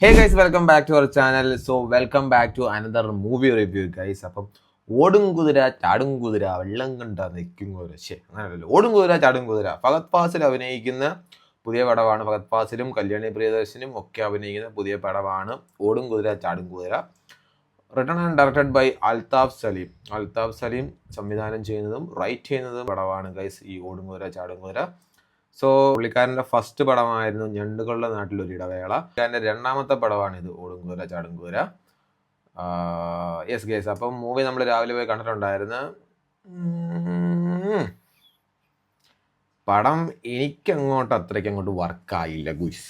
Hey guys, welcome back to our channel. So welcome back to another movie review guys. അപ്പം ഓടും കുതിര ചാടും കുതിര വെള്ളം കണ്ട നിൽക്കും കുതിര, അങ്ങനെയല്ലോ, ഓടും കുതിര ചാടും കുതിര. ഫഹദ് ഫാസിൽ അഭിനയിക്കുന്ന പുതിയ പടമാണ്. ഫഹദ് ഫാസിലും കല്യാണി പ്രിയദർശനും ഒക്കെ അഭിനയിക്കുന്ന പുതിയ പടമാണ് ഓടും Kuthira Chaadum Kuthira. Written and directed by Althaf Salim. Althaf Salim സംവിധാനം ചെയ്യുന്നതും റൈറ്റ് ചെയ്യുന്നതും പടമാണ് ഗൈസ് ഈ ഓടും കുതിര ചാടും കുതിര. സോ പുള്ളിക്കാരൻ്റെ ഫസ്റ്റ് പടമായിരുന്നു ഞണ്ടുകളുടെ നാട്ടിലൊരു ഇടവേള. പുള്ളിക്കാരൻ്റെ രണ്ടാമത്തെ പടമാണ് ഇത് ഓടും കുതിര ചാടും കുതിര. യെസ് ഗേസ്, അപ്പം മൂവി നമ്മൾ രാവിലെ പോയി കണ്ടിട്ടുണ്ടായിരുന്നു. പടം എനിക്കങ്ങോട്ട് അത്രയ്ക്ക് അങ്ങോട്ട് വർക്കായില്ല ഗുയ്സ്.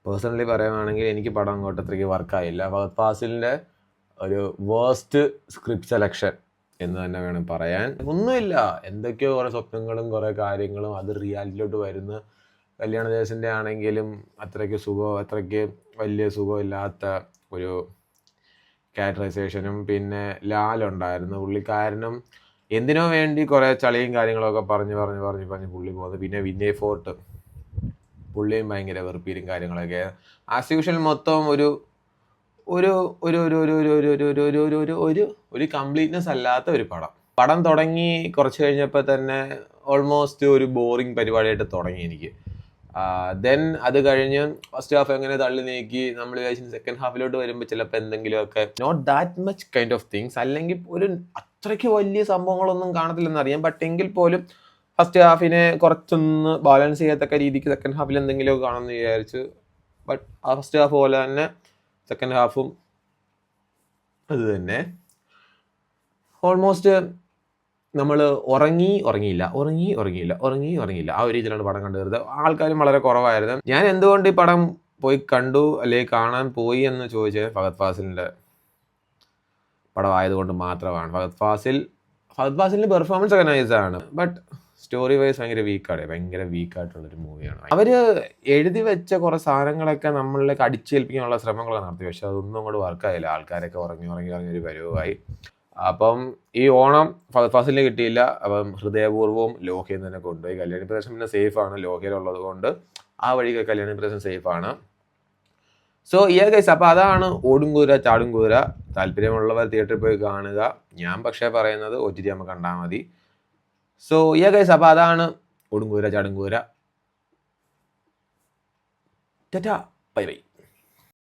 പേഴ്സണലി പറയുകയാണെങ്കിൽ എനിക്ക് പടം അങ്ങോട്ട് അത്രയ്ക്ക് വർക്കായില്ല. ഫഹദ് ഫാസിലിൻ്റെ ഒരു വേസ്റ്റ് സ്ക്രിപ്റ്റ് സെലക്ഷൻ എന്ന് തന്നെ വേണം പറയാൻ. ഒന്നുമില്ല, എന്തൊക്കെയോ കുറേ സ്വപ്നങ്ങളും കുറേ കാര്യങ്ങളും അത് റിയാലിറ്റിയിലോട്ട് വരുന്ന. കല്യാണദേശൻ്റെ ആണെങ്കിലും അത്രയ്ക്ക് വലിയ സുഖമില്ലാത്ത ഒരു ക്യാരക്ടറൈസേഷനും. പിന്നെ ലാലുണ്ടായിരുന്നു, പുള്ളിക്കാരനും എന്തിനോ വേണ്ടി കുറേ ചളിയും കാര്യങ്ങളൊക്കെ പറഞ്ഞ് പുള്ളി പോകുന്നത്. പിന്നെ വിനയ് ഫോർട്ട്, പുള്ളിയും ഭയങ്കര വെറുപ്പീരും കാര്യങ്ങളൊക്കെ. ആസ് യൂഷ്വൽ മൊത്തം ഒരു ഒരു ഒരു ഒരു ഒരു ഒരു ഒരു ഒരു ഒരു ഒരു ഒരു ഒരു ഒരു കംപ്ലീറ്റ്നെസ് അല്ലാത്ത ഒരു പടം തുടങ്ങി കുറച്ച് കഴിഞ്ഞപ്പോൾ തന്നെ ഓൾമോസ്റ്റ് ഒരു ബോറിങ് പരിപാടിയായിട്ട് തുടങ്ങി എനിക്ക്. ദെൻ അത് കഴിഞ്ഞ് ഫസ്റ്റ് ഹാഫ് എങ്ങനെ തള്ളി നീക്കി നമ്മൾ വിചാരിച്ചു സെക്കൻഡ് ഹാഫിലോട്ട് വരുമ്പോൾ ചിലപ്പോൾ എന്തെങ്കിലുമൊക്കെ not that much kind of things, അല്ലെങ്കിൽ ഒരു അത്രയ്ക്ക് വലിയ സംഭവങ്ങളൊന്നും കാണത്തില്ലെന്നറിയാം. ബട്ട് എങ്കിൽ പോലും ഫസ്റ്റ് ഹാഫിനെ കുറച്ചൊന്ന് ബാലൻസ് ചെയ്യത്തക്ക രീതിക്ക് സെക്കൻഡ് ഹാഫിൽ എന്തെങ്കിലുമൊക്കെ കാണുമെന്ന് വിചാരിച്ചു. ബട്ട് ആ ഫസ്റ്റ് ഹാഫ് പോലെ തന്നെ സെക്കൻഡ് ഹാഫും അത് തന്നെ. ഓൾമോസ്റ്റ് നമ്മൾ ഉറങ്ങിയില്ല ആ ഒരു രീതിയിലാണ് പടം കണ്ടു തീർത്തത്. ആൾക്കാരും വളരെ കുറവായിരുന്നു. ഞാൻ എന്തുകൊണ്ട് ഈ പടം പോയി കണ്ടു അല്ലെങ്കിൽ കാണാൻ പോയി എന്ന് ചോദിച്ചത് ഫഹദ് ഫാസിലിൻ്റെ പടമായതുകൊണ്ട് മാത്രമാണ്. ഫഹദ് ഫാസിലിൻ്റെ പെർഫോമൻസ് ഒക്കെ നൈസാണ്, ബട്ട് സ്റ്റോറി വൈസ് ഭയങ്കര വീക്കായിട്ടുള്ളൊരു മൂവിയാണ്. അവർ എഴുതി വെച്ച കുറേ സാധനങ്ങളൊക്കെ നമ്മളിലേക്ക് അടിച്ചേൽപ്പിക്കാനുള്ള ശ്രമങ്ങളൊക്കെ നടത്തി, പക്ഷെ അതൊന്നും അങ്ങോട്ട് വർക്കായില്ല. ആൾക്കാരൊക്കെ ഉറങ്ങി ഒരു പരുവമായി. അപ്പം ഈ ഓണം ഫഹദ് ഫാസിലിന് കിട്ടിയില്ല. അപ്പം ഹൃദയപൂർവ്വം ലോഹയിൽ തന്നെ കൊണ്ടുപോയി. കല്യാണി പ്രദേശം പിന്നെ സേഫാണ്, ലോഹയിലുള്ളത് കൊണ്ട് ആ വഴിക്ക് കല്യാണി പ്രദേശം സേഫാണ്. സോ ഗൈസ്, അപ്പോൾ അതാണ് ഓടും കുതിര ചാടും കുതിര. താല്പര്യമുള്ളവർ തിയേറ്ററിൽ പോയി കാണുക. ഞാൻ പക്ഷേ പറയുന്നത് OTT നമുക്ക് കണ്ടാൽ മതി. സോ ഗൈസ്, അപ്പോൾ അതാണ് ഓടും കുതിര ചാടും കുതിര. Tata, bye bye.